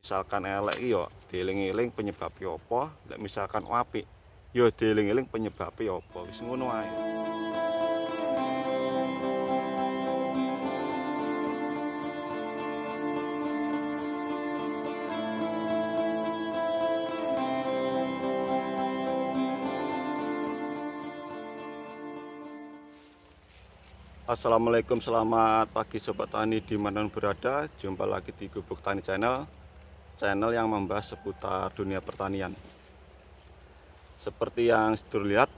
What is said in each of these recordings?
Misalkan elek yo dieling-eling penyebabnya apa, lek misalkan apik yo dieling-eling penyebabnya apa. Wis ngono ae. Assalamualaikum, selamat pagi Sobat Tani dimanapun berada. Jumpa lagi di Gubuk Tani Channel yang membahas seputar dunia pertanian. Seperti yang sudah lihat,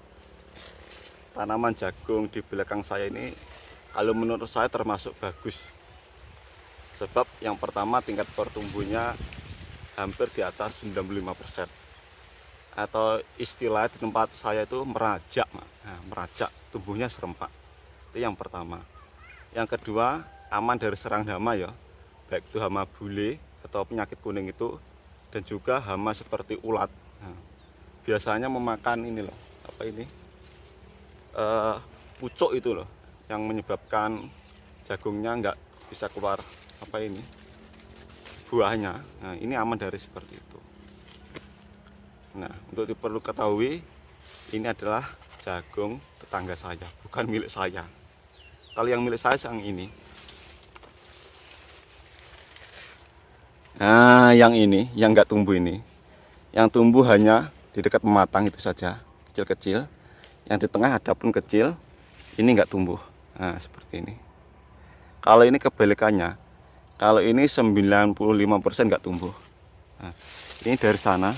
tanaman jagung di belakang saya ini kalau menurut saya termasuk bagus. Sebab yang pertama tingkat pertumbuhnya hampir di atas 95%. Atau istilah di tempat saya itu merajak, merajak, tumbuhnya serempak. Itu yang pertama. Yang kedua, aman dari serang hama ya, baik itu hama bule atau penyakit kuning itu, dan juga hama seperti ulat. Nah, biasanya memakan ini loh, apa ini, pucuk itu loh, yang menyebabkan jagungnya nggak bisa keluar apa ini buahnya. Nah, ini aman dari seperti itu. Nah, untuk diperlu ketahui, ini adalah jagung tetangga saya, bukan milik saya. Kalau yang milik saya yang ini. Nah, yang ini, yang nggak tumbuh ini. Yang tumbuh hanya di dekat pematang itu saja, kecil-kecil. Yang di tengah ada pun kecil, ini nggak tumbuh. Nah, seperti ini. Kalau ini kebalikannya, kalau ini 95% nggak tumbuh. Nah, ini dari sana,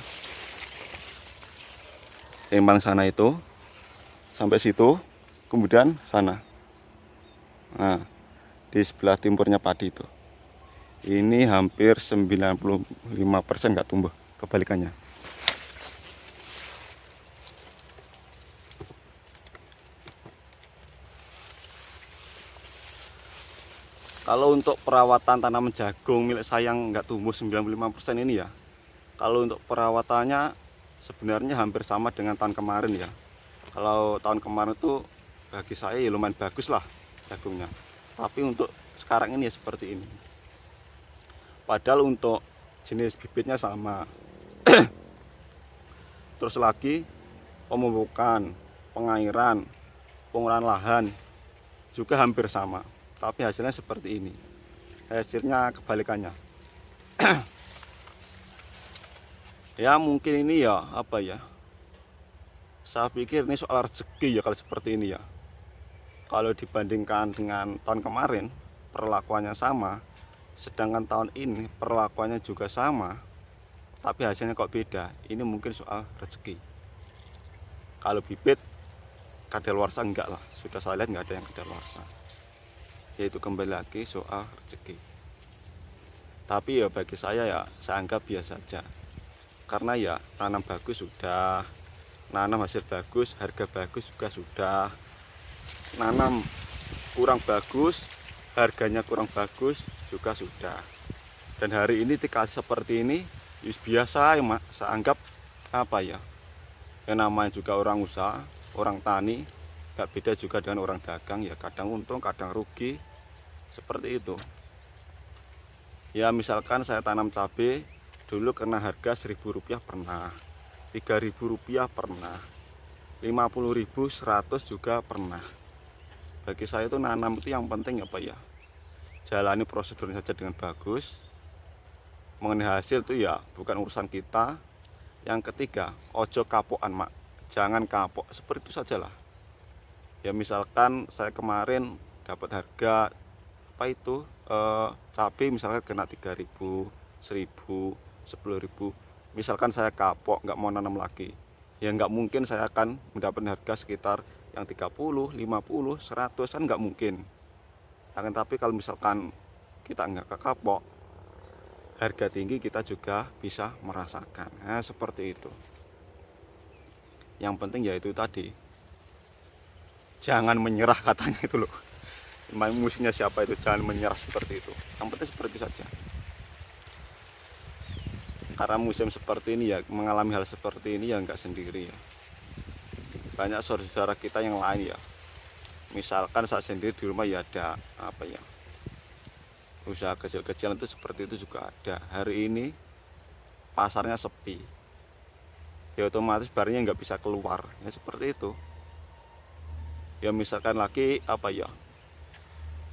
timbang sana itu, sampai situ, kemudian sana. Nah, di sebelah timurnya padi itu. Ini hampir 95% nggak tumbuh, kebalikannya. Kalau untuk perawatan tanaman jagung milik saya yang nggak tumbuh 95% ini ya, kalau untuk perawatannya sebenarnya hampir sama dengan tahun kemarin ya. Kalau tahun kemarin itu bagi saya ya lumayan bagus lah jagungnya. Tapi untuk sekarang ini ya seperti ini. Padahal untuk jenis bibitnya sama. Terus lagi pemupukan, pengairan, pengolahan lahan juga hampir sama. Tapi hasilnya seperti ini. Hasilnya kebalikannya. Ya mungkin ini ya apa ya, saya pikir ini soal rezeki ya kalau seperti ini ya. Kalau dibandingkan dengan tahun kemarin perlakuannya sama, sedangkan tahun ini perlakuannya juga sama, tapi hasilnya kok beda. Ini mungkin soal rezeki. Kalau bibit kadaluarsa enggak lah, sudah saya lihat enggak ada yang kadaluarsa. Yaitu kembali lagi soal rezeki. Tapi ya bagi saya ya saya anggap biasa saja. Karena ya tanam bagus sudah, nanam hasil bagus, harga bagus juga sudah. Nanam kurang bagus, harganya kurang bagus juga sudah. Dan hari ini dikasih seperti ini, biasa ya mak. Saya anggap apa ya? Yang namanya juga orang usaha, orang tani, gak beda juga dengan orang dagang ya. Kadang untung, kadang rugi, seperti itu. Ya misalkan saya tanam cabai dulu kena harga Rp1.000 pernah, Rp3.000 pernah, Rp50.000, 100 juga pernah. Bagi saya itu nanam itu yang penting apa ya, jalani prosedurnya saja dengan bagus. Mengenai hasil itu ya bukan urusan kita. Yang ketiga, ojo kapokan mak, jangan kapok, seperti itu sajalah. Ya misalkan saya kemarin dapat harga apa itu cabai misalkan kena 3.000, 1.000, 10.000. Misalkan saya kapok nggak mau nanam lagi, ya nggak mungkin saya akan mendapat harga sekitar yang 30, 50, 100 kan nggak mungkin. Akan tapi kalau misalkan kita nggak kapok, harga tinggi kita juga bisa merasakan. Nah, seperti itu. Yang penting yaitu tadi, jangan menyerah katanya itu loh. Musuhnya siapa itu, jangan menyerah seperti itu. Yang penting seperti saja. Karena musim seperti ini ya, mengalami hal seperti ini ya nggak sendiri ya. Banyak saudara kita yang lain ya. Misalkan saya sendiri di rumah ya ada apa ya, usaha kecil-kecilan itu seperti itu juga ada. Hari ini pasarnya sepi, ya otomatis barangnya nggak bisa keluar, ya seperti itu. Ya misalkan lagi apa ya,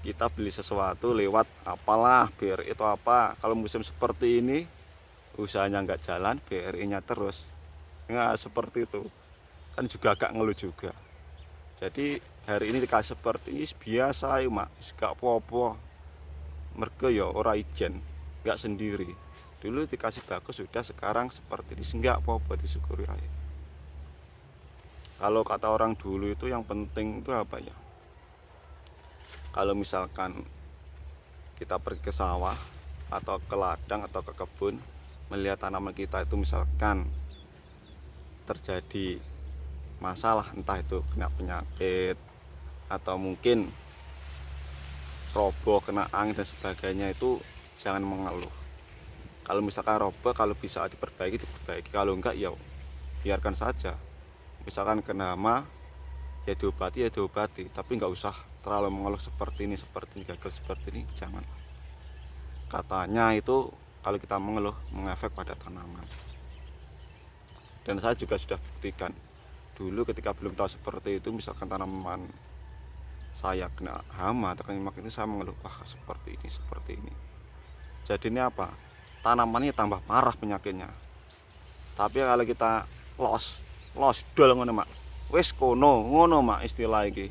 kita beli sesuatu lewat apalah BRI itu apa, kalau musim seperti ini usahanya nggak jalan, BRI-nya terus, nggak seperti itu kan, juga agak ngeluh juga. Jadi hari ini dikasih seperti ini biasa ya mak, gak apa-apa, mergo ya ora ijen, nggak sendiri. Dulu dikasih bagus sudah, sekarang seperti ini nggak apa-apa, disyukuri aja. Kalau kata orang dulu itu yang penting itu apa ya, kalau misalkan kita pergi ke sawah atau ke ladang atau ke kebun, melihat tanaman kita itu misalkan terjadi masalah, entah itu kena penyakit atau mungkin roboh, kena angin dan sebagainya, itu jangan mengeluh. Kalau misalkan roboh, kalau bisa diperbaiki, kalau enggak ya biarkan saja. Misalkan kena hama ya diobati, tapi nggak usah terlalu mengeluh seperti ini gagal seperti ini, jangan. Katanya itu kalau kita mengeluh mengefek pada tanaman, dan saya juga sudah buktikan dulu ketika belum tahu seperti itu. Misalkan tanaman saya kena hama atau kena itu, saya mengeluh, wah seperti ini. Jadi ini apa, tanamannya tambah parah penyakitnya. Tapi kalau kita los dol ngono mak, wis ngono mak istilah iki.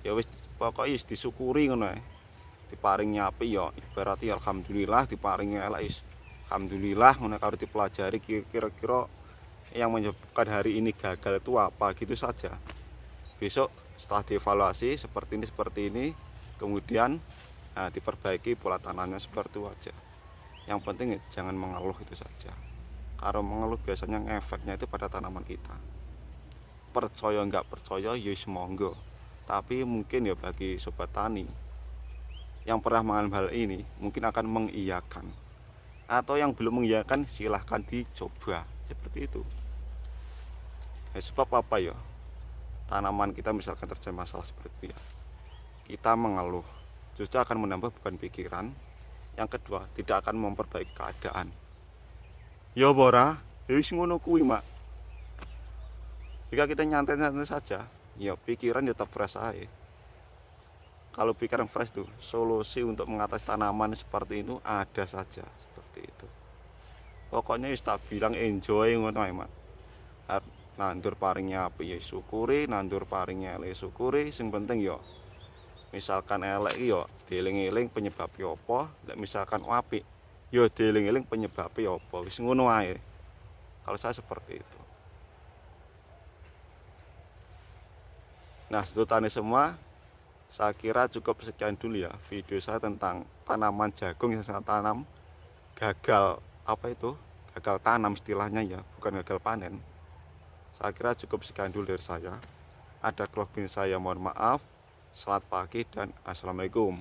Ya wis pokoknya disyukuri ngono ae. Diparingi api ya ibaratnya alhamdulillah, diparingi elek alhamdulillah ngono. Kalau dipelajari kira-kira yang menyebabkan hari ini gagal itu apa, gitu saja. Besok setelah dievaluasi seperti ini, kemudian diperbaiki pola tanamnya, seperti itu aja. Yang penting jangan mengeluh, itu saja. Kalau mengeluh biasanya efeknya itu pada tanaman kita. Percaya nggak percaya ya monggo, tapi mungkin ya bagi sobat tani yang pernah mengalami hal ini mungkin akan mengiyakan, atau yang belum mengiyakan silahkan dicoba seperti itu. Sebab apa ya, tanaman kita misalkan terjadi masalah seperti itu ya, kita mengeluh justru akan menambah beban pikiran. Yang kedua, tidak akan memperbaiki keadaan. Ya bora, wis ngono kuwi mak. Jika kita nyantai-nyantai saja, ya pikiran tetap fresh aja. Kalau pikiran fresh tuh, solusi untuk mengatasi tanaman seperti itu ada saja, seperti itu. Pokoknya tak bilang enjoy ngono ae mak. Nandur paringnya apa ya syukuri, nandur paringnya elek syukuri. Sing penting ya misalkan elek ya dieling-eling penyebabnya apa, nek misalkan apik ya dieling-eling penyebabnya apa, wis ngono ae. Kalau saya seperti itu. Nah, sedulur semua, saya kira cukup sekian dulu ya video saya tentang tanaman jagung yang saya tanam gagal gagal tanam istilahnya ya, bukan gagal panen. Saya kira cukup sekian dulu dari saya. Ada kelebihan saya mohon maaf. Selamat pagi dan assalamualaikum.